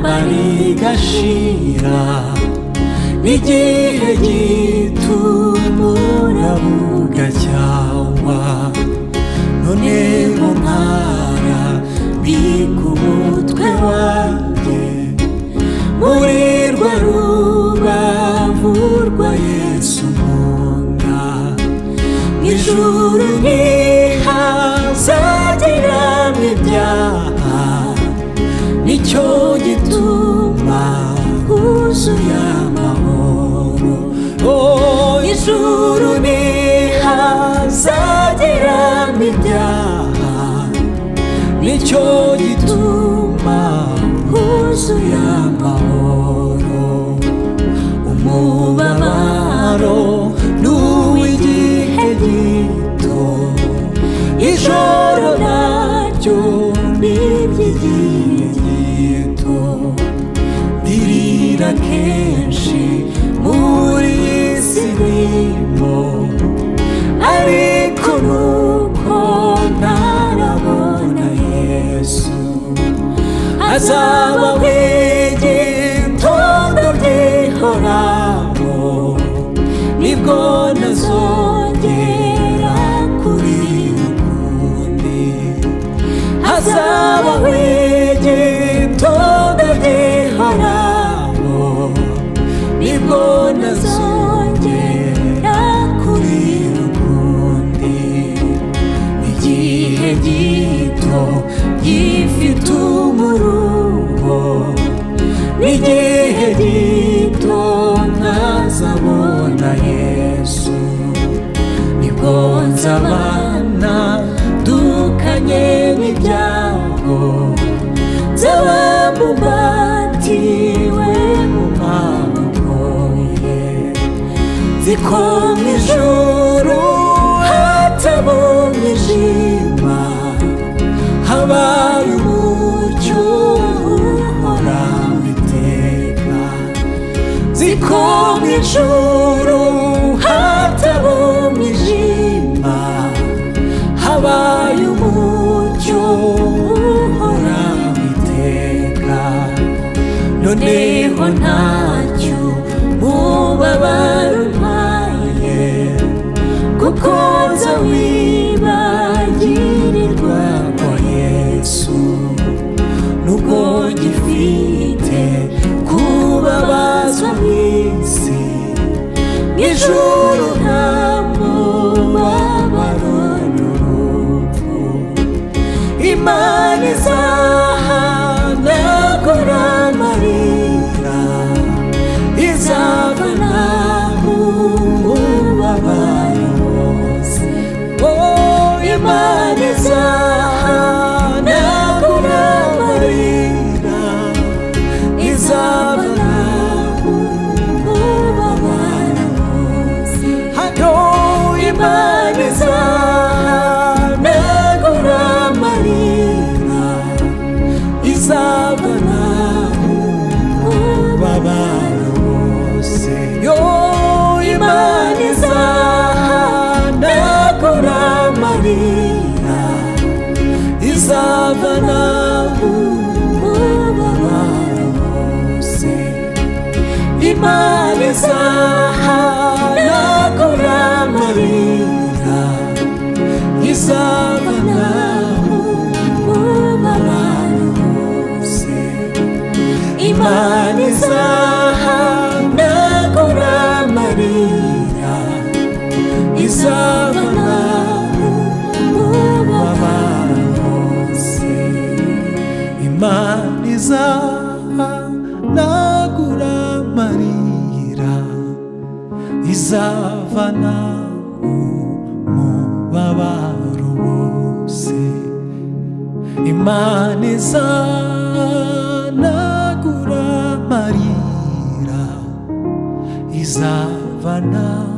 intambara igashira n'igihe gitumura bugacyangwa none ngo ntara bika umutwe wanjye muri rwa rubavu rwa Yesu nkunda mw'ijuru ntihazagiramwo ibyaha nicyo gituma huzuye amahoro ijuru ntihazagiramwo ibyaha nicyo gituma huzuye amahoro umubabaro n'uw'igihe gito ijoro naryo n'iry'igihe gito ndirira kenshi muri iyi si ndimo ariko nuko ntarabona Yesu hazabaho igitondo gihoraho nibwo nazongera kurira ukundi hazabaho igitondo gihoraho nibwo nazongera kurira ukundi igihe gito gifite umuruho n'igihe gito ntazabona Yesu nibwo nzabana dukanye n'ibyago nzababumbatiwe mu maboko ye nziko mw'ijuru hataba umwijima habaye umucyo uhoraho iteka nziko mw'ijuru hataba umwijima habaye umucyo uhoraho iteka noneho ntacyo umubabaro umpaye kuko nzawibagirirwa kwa Yesu nubwo gifite kubabazwa mw'isi mw'ijuru nta mubabaro n'urupfu Imana izahanagura amarira izavanaho umubabaro wose Imana izahanagura amarira izavanaho umubabaro wose Imana izahanagura amarira izavanaho umubabaro wose Imana izahanagura amarira izavanaho umubabaro wose Imana izahanagura amarira izavanaho umubabaro wose Imana izahanagura amarira izavanaho umubabaro wose Imana izahanagura amarira izavanaho umubabaro wose Imana izahanagura amarira izavanaho